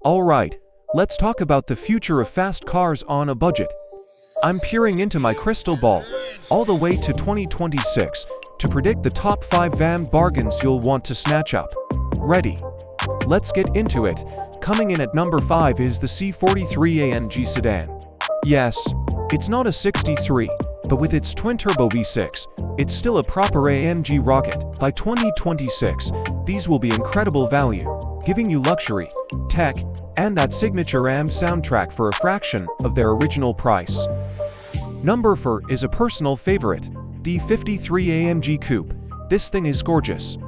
Alright, let's talk about the future of fast cars on a budget. I'm peering into my crystal ball, all the way to 2026, to predict the top 5 van bargains you'll want to snatch up. Ready? Let's get into it. Coming in at number 5 is the C43 AMG sedan. Yes, it's not a 63, but with its twin-turbo V6, it's still a proper AMG rocket. By 2026, these will be incredible value, giving you luxury, tech, and that signature AM soundtrack for a fraction of their original price. Number 4 is a personal favorite, the 53 AMG Coupe. This thing is gorgeous.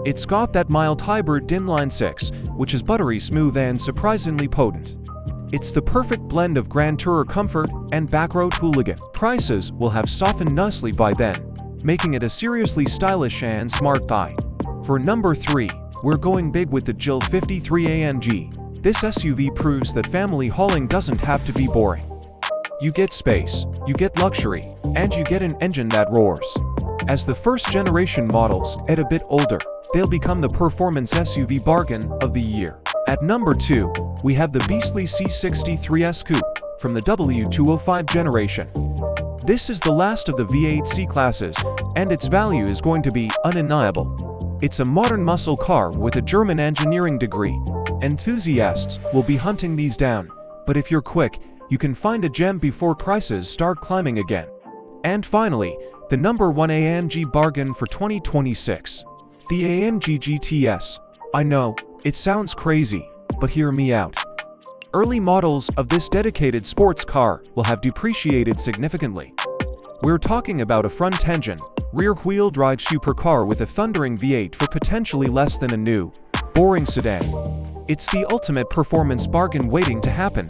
It's got that mild hybrid inline 6, which is buttery smooth and surprisingly potent. It's the perfect blend of grand tourer comfort and backroad hooligan. Prices will have softened nicely by then, making it a seriously stylish and smart buy. For number 3, we're going big with the GT 53 AMG. This SUV proves that family hauling doesn't have to be boring. You get space, you get luxury, and you get an engine that roars. As the first-generation models get a bit older, they'll become the performance SUV bargain of the year. At number 2, we have the beastly C63S Coupe from the W205 generation. This is the last of the V8 C-classes, and its value is going to be undeniable. It's a modern muscle car with a German engineering degree. Enthusiasts will be hunting these down, but if you're quick, you can find a gem before prices start climbing again. And finally, the number 1 AMG bargain for 2026. The AMG GTS. I know, it sounds crazy, but hear me out. Early models of this dedicated sports car will have depreciated significantly. We're talking about a front-engine, rear-wheel drive supercar with a thundering V8 for potentially less than a new, boring sedan. It's the ultimate performance bargain waiting to happen.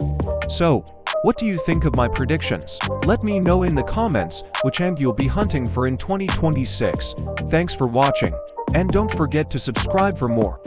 So, what do you think of my predictions? Let me know in the comments which AMG you'll be hunting for in 2026. Thanks for watching, and don't forget to subscribe for more.